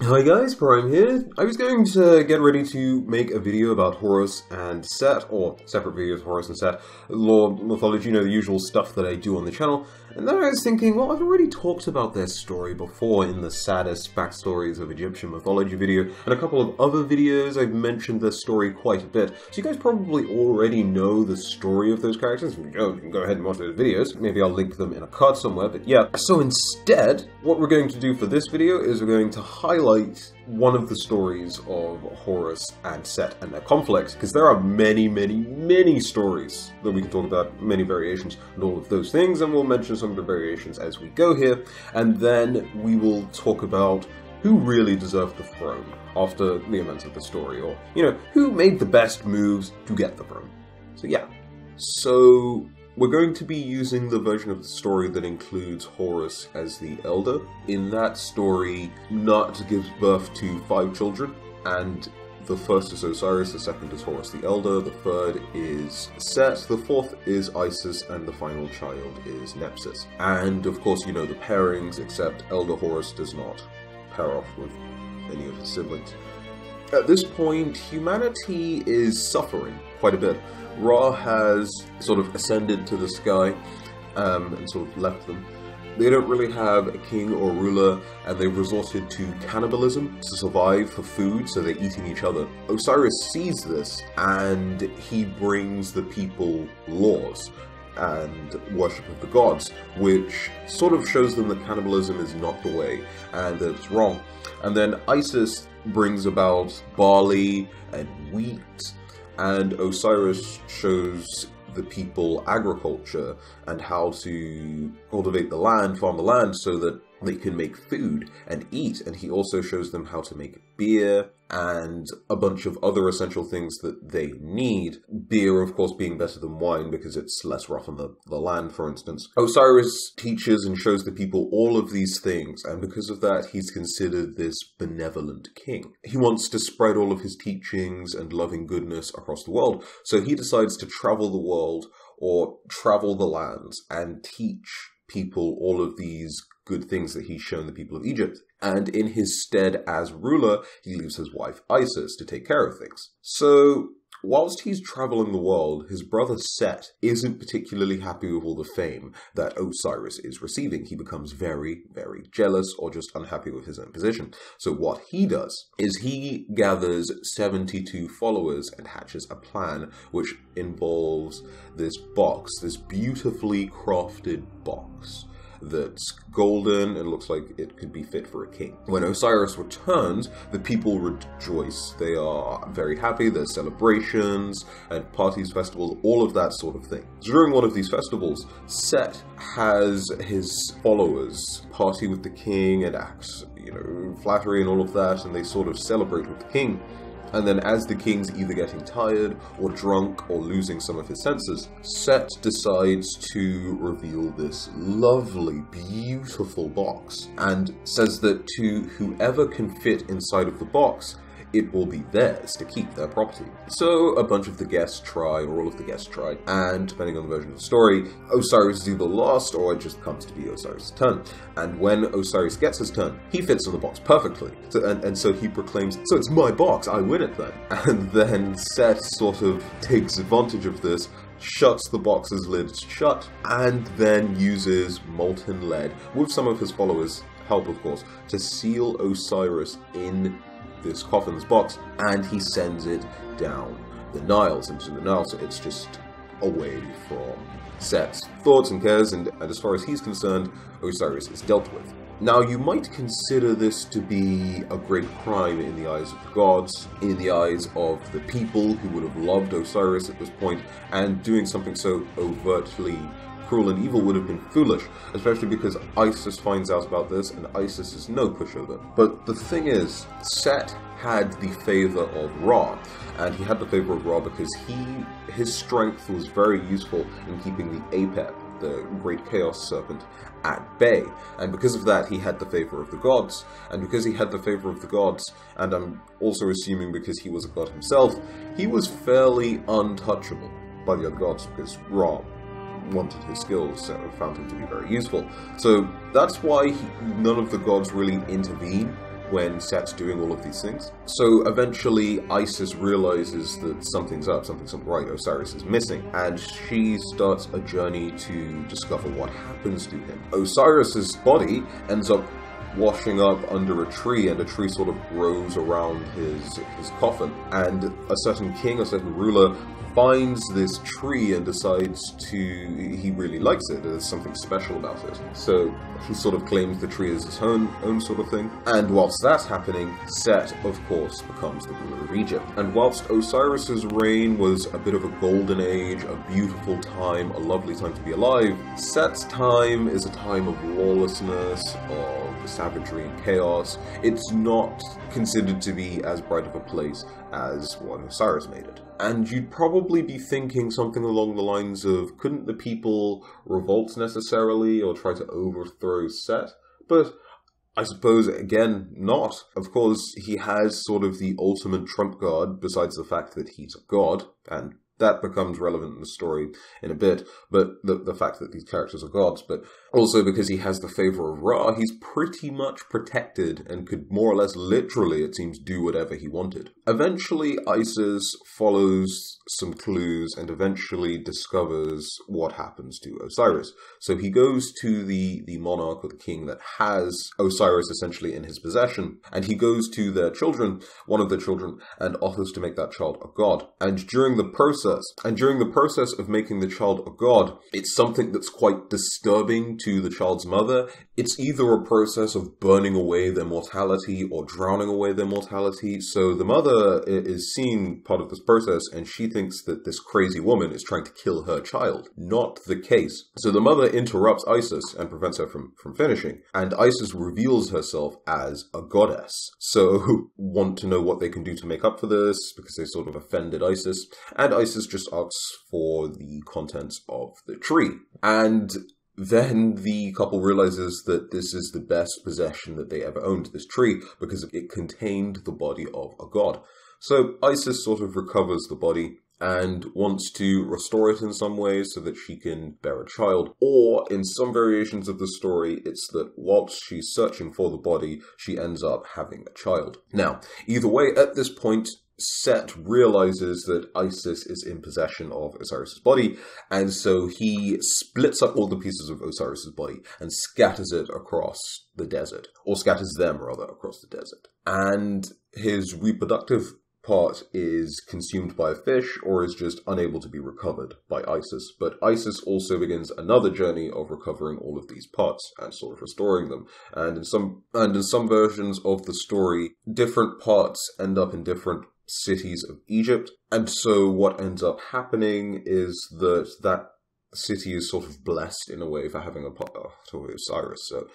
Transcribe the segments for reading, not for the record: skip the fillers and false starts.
Hi guys, Prime here. I was going to get ready to make a video about Horus and Set, or separate videos, Horus and Set, lore, mythology, you know, the usual stuff that I do on the channel. And then I was thinking, well, I've already talked about their story before in the saddest backstories of Egyptian mythology video, and a couple of other videos I've mentioned their story quite a bit. So you guys probably already know the story of those characters. You can go ahead and watch those videos. Maybe I'll link them in a card somewhere, but yeah. So instead, what we're going to do for this video is we're going to highlight one of the stories of Horus and Set and their conflict, because there are many stories that we can talk about, many variations and all of those things, and we'll mention some of the variations as we go here, and then we will talk about who really deserved the throne after the events of the story, or, you know, who made the best moves to get the throne. So yeah. So we're going to be using the version of the story that includes Horus as the elder. In that story, Nut gives birth to 5 children, and the first is Osiris, the second is Horus the elder, the third is Set, the fourth is Isis, and the final child is Nephthys. And of course, you know the pairings, except Elder Horus does not pair off with any of his siblings. At this point, humanity is suffering quite a bit. Ra has sort of ascended to the sky and sort of left them. They don't really have a king or ruler, and they've resorted to cannibalism to survive for food, so they're eating each other. Osiris sees this, and he brings the people laws and worship of the gods, which sort of shows them that cannibalism is not the way, and that it's wrong. And then Isis brings about barley and wheat, and Osiris shows the people agriculture and how to cultivate the land, farm the land, so that they can make food and eat. And he also shows them how to make beer and a bunch of other essential things that they need. Beer, of course, being better than wine because it's less rough on the land, for instance. Osiris teaches and shows the people all of these things, and because of that, he's considered this benevolent king. He wants to spread all of his teachings and loving goodness across the world, so he decides to travel the world, or travel the lands, and teach people all of these good things that he's shown the people of Egypt. And in his stead as ruler, he leaves his wife Isis to take care of things. So whilst he's traveling the world, his brother Set isn't particularly happy with all the fame that Osiris is receiving. He becomes very jealous, or just unhappy with his own position. So what he does is he gathers 72 followers and hatches a plan which involves this box, this beautifully crafted box that's golden and looks like it could be fit for a king. When Osiris returns, the people rejoice. They are very happy, there's celebrations and parties, festivals, all of that sort of thing. During one of these festivals, Set has his followers party with the king and act, you know, flattery and all of that, and they sort of celebrate with the king. And then as the king's either getting tired, or drunk, or losing some of his senses, Set decides to reveal this lovely, beautiful box, and says that to whoever can fit inside of the box, it will be theirs to keep, their property. So a bunch of the guests try, or all of the guests try, and depending on the version of the story, Osiris is either lost or it just comes to be Osiris' turn. And when Osiris gets his turn, he fits in the box perfectly. And so he proclaims, "So it's my box, I win it then." And then Set sort of takes advantage of this, shuts the box's lid shut, and then uses molten lead, with some of his followers' help of course, to seal Osiris in this coffin's box, and he sends it down the Nile, into the Nile, so it's just away from Set's thoughts and cares, and as far as he's concerned, Osiris is dealt with. Now, you might consider this to be a great crime in the eyes of the gods, in the eyes of the people who would have loved Osiris at this point, and doing something so overtly cruel and evil would have been foolish, especially because Isis finds out about this, and Isis is no pushover. But the thing is, Set had the favor of Ra, and he had the favor of Ra because his strength was very useful in keeping the Apep, the great chaos serpent, at bay, and because of that he had the favor of the gods, and because he had the favor of the gods, and I'm also assuming because he was a god himself, he was fairly untouchable by the other gods, because Ra wanted his skills and found him to be very useful. So that's why none of the gods really intervene when Set's doing all of these things. So eventually Isis realizes that something's up, something's not right, Osiris is missing, and she starts a journey to discover what happens to him. Osiris's body ends up washing up under a tree, and a tree sort of grows around his coffin, and a certain king, a certain ruler, finds this tree and decides he really likes it. There's something special about it. So he sort of claims the tree as his own sort of thing. And whilst that's happening, Set, of course, becomes the ruler of Egypt. And whilst Osiris's reign was a bit of a golden age, a beautiful time, a lovely time to be alive, Set's time is a time of lawlessness, of savagery and chaos. It's not considered to be as bright of a place as what Osiris made it. And you'd probably be thinking something along the lines of, couldn't the people revolt necessarily or try to overthrow Set? But I suppose, again, not. Of course, he has sort of the ultimate trump card, besides the fact that he's a god, and that becomes relevant in the story in a bit, but the fact that these characters are gods, but also because he has the favor of Ra, he's pretty much protected and could more or less literally, it seems, do whatever he wanted. Eventually, Isis follows some clues and eventually discovers what happens to Osiris. So he goes to the monarch or the king that has Osiris essentially in his possession, and he goes to their children, one of their children, and offers to make that child a god. And during the process of making the child a god, it's something that's quite disturbing to the child's mother. It's either a process of burning away their mortality or drowning away their mortality. So the mother is seeing part of this process, and she thinks that this crazy woman is trying to kill her child. Not the case. So the mother interrupts Isis and prevents her from finishing, and Isis reveals herself as a goddess. So want to know what they can do to make up for this, because they sort of offended Isis, and Isis just asks for the contents of the tree. And then the couple realizes that this is the best possession that they ever owned, this tree, because it contained the body of a god. So Isis sort of recovers the body and wants to restore it in some way so that she can bear a child. Or, in some variations of the story, it's that whilst she's searching for the body, she ends up having a child. Now, either way, at this point, Set realizes that Isis is in possession of Osiris' body, and so he splits up all the pieces of Osiris' body and scatters it across the desert, or scatters them, rather, across the desert. And his reproductive part is consumed by a fish or is just unable to be recovered by Isis. But Isis also begins another journey of recovering all of these parts and sort of restoring them. And in some versions of the story, different parts end up in different cities of Egypt. And so what ends up happening is that city is sort of blessed in a way for having a part of Osiris. So,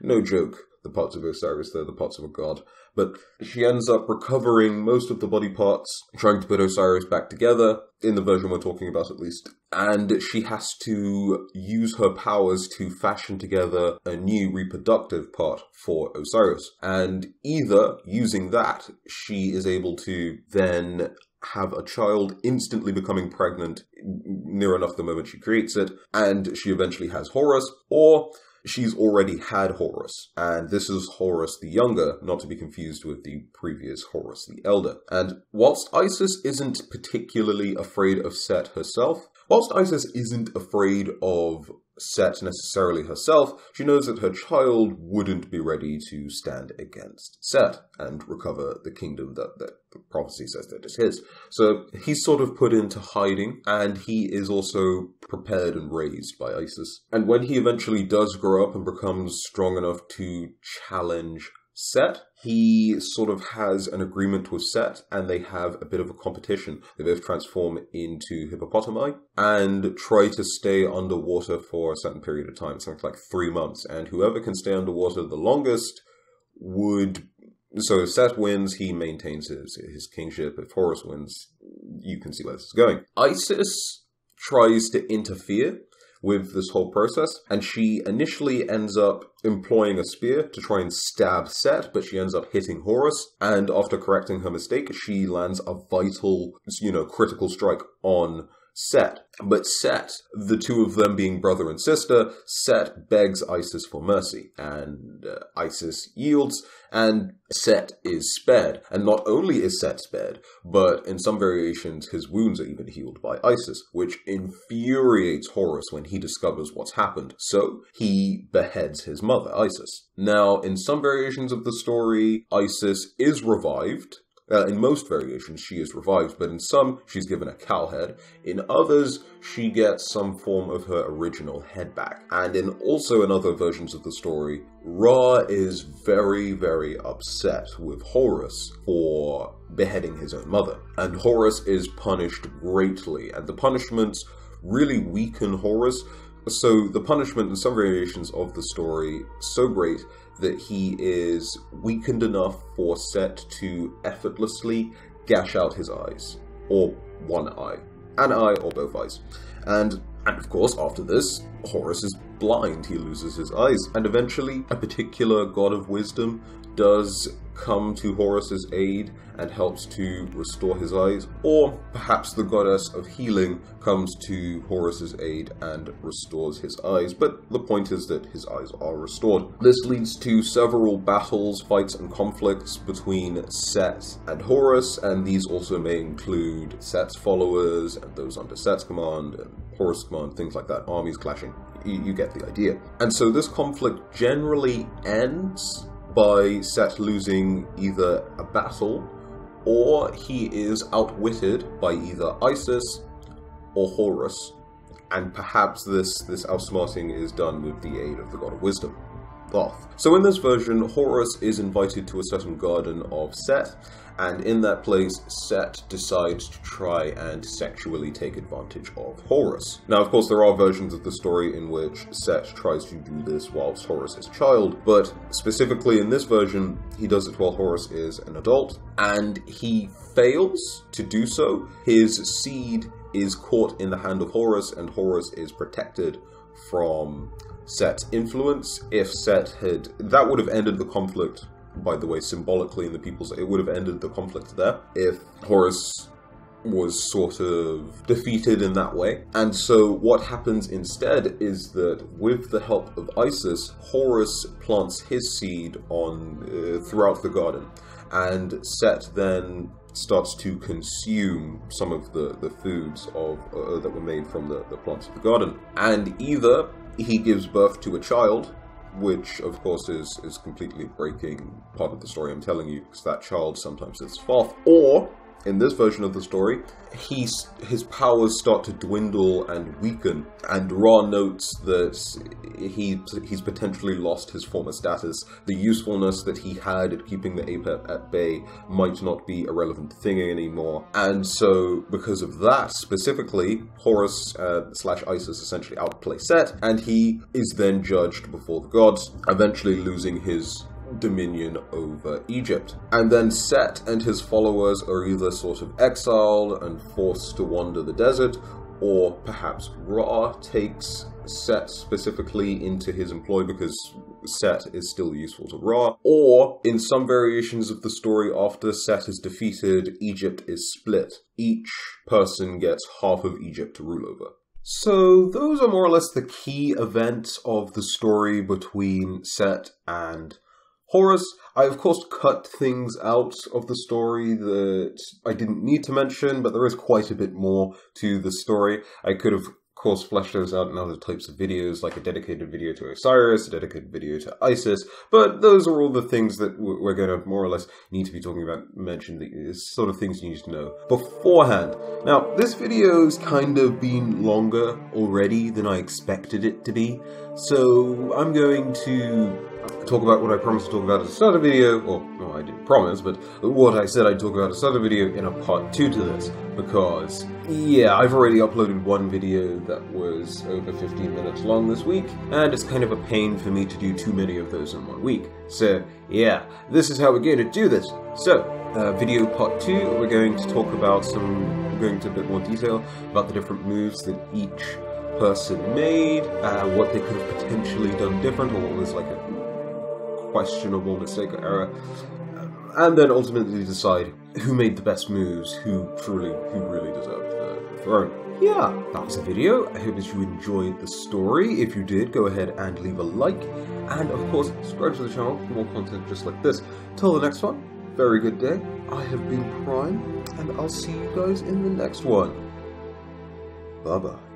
no joke, the parts of Osiris, they're the parts of a god. But she ends up recovering most of the body parts, trying to put Osiris back together, in the version we're talking about at least. And she has to use her powers to fashion together a new reproductive part for Osiris. And either, using that, she is able to then have a child, instantly becoming pregnant near enough the moment she creates it, and she eventually has Horus, or she's already had Horus, and this is Horus the Younger, not to be confused with the previous Horus the Elder. And whilst Isis isn't particularly afraid of Set herself, whilst Isis isn't afraid of Set necessarily herself, she knows that her child wouldn't be ready to stand against Set and recover the kingdom that the prophecy says that is his. So he's sort of put into hiding, and he is also prepared and raised by Isis. And when he eventually does grow up and becomes strong enough to challenge Set, he sort of has an agreement with Set, and they have a bit of a competition. They both transform into hippopotami and try to stay underwater for a certain period of time, something like 3 months. And whoever can stay underwater the longest would... So if Set wins, he maintains his kingship. If Horus wins, you can see where this is going. Isis tries to interfere with this whole process, and she initially ends up employing a spear to try and stab Set, but she ends up hitting Horus, and after correcting her mistake, she lands a vital, critical strike on Set. But Set, the two of them being brother and sister, Set begs Isis for mercy, and Isis yields, and Set is spared. And not only is Set spared, but in some variations his wounds are even healed by Isis, which infuriates Horus when he discovers what's happened. So he beheads his mother, Isis. Now, in some variations of the story, Isis is revived. In most variations, she is revived, but in some, she's given a cow head. In others, she gets some form of her original head back. And also in other versions of the story, Ra is very, very upset with Horus for beheading his own mother. And Horus is punished greatly, and the punishments really weaken Horus. So the punishment in some variations of the story so great that he is weakened enough for Set to effortlessly gash out his eyes, or one eye, an eye or both eyes. And of course, after this, Horus is blind, he loses his eyes, and eventually a particular god of wisdom does come to Horus's aid and helps to restore his eyes, or perhaps the goddess of healing comes to Horus's aid and restores his eyes, but the point is that his eyes are restored. This leads to several battles, fights, and conflicts between Set and Horus, and these also may include Set's followers and those under Set's command and Horus' command, things like that, armies clashing. You get the idea. And so this conflict generally ends by Set losing either a battle, or he is outwitted by either Isis or Horus, and perhaps this outsmarting is done with the aid of the god of wisdom, Thoth. So in this version, Horus is invited to a certain garden of Set, and in that place, Set decides to try and sexually take advantage of Horus. Now, of course, there are versions of the story in which Set tries to do this whilst Horus is a child, but specifically in this version, he does it while Horus is an adult, and he fails to do so. His seed is caught in the hand of Horus, and Horus is protected from Set's influence. If Set had... that would have ended the conflict, by the way, symbolically in the people's... it would have ended the conflict there if Horus was sort of defeated in that way. And so what happens instead is that with the help of Isis, Horus plants his seed on throughout the garden, and Set then starts to consume some of the foods of that were made from the plants of the garden. And either he gives birth to a child, which of course is completely breaking part of the story I'm telling you, because that child sometimes is Thoth, or in this version of the story, his powers start to dwindle and weaken, and Ra notes that he's potentially lost his former status. The usefulness that he had at keeping the ape at bay might not be a relevant thing anymore, and so because of that specifically, Horus / Isis essentially outplay Set, and he is then judged before the gods, eventually losing his dominion over Egypt. And then Set and his followers are either sort of exiled and forced to wander the desert, or perhaps Ra takes Set specifically into his employ because Set is still useful to Ra, or in some variations of the story, after Set is defeated, Egypt is split. Each person gets half of Egypt to rule over. So those are more or less the key events of the story between Set and Horus. I of course cut things out of the story that I didn't need to mention, but there is quite a bit more to the story. I could have, of course, fleshed those out in other types of videos, like a dedicated video to Osiris, a dedicated video to Isis, but those are all the things that we're going to more or less need to be talking about, mention the sort of things you need to know beforehand. Now, this video's kind of been longer already than I expected it to be, so I'm going to talk about what I promised to talk about at the start of the video, or no, I didn't promise, but what I said I'd talk about at the start of the video in a part 2 to this, because, yeah, I've already uploaded one video that was over 15 minutes long this week, and it's kind of a pain for me to do too many of those in 1 week. So, yeah, this is how we're going to do this. So, video part 2, we're going to talk about we're going into a bit more detail about the different moves that each person made, what they could have potentially done different, or what was like a questionable mistake or error, and then ultimately decide who made the best moves, who really deserved the throne. yeah, that was the video. I hope that you enjoyed the story. If you did, go ahead and leave a like. And of course, subscribe to the channel for more content just like this. Till the next one, very good day. I have been Prime, and I'll see you guys in the next one. Bye-bye.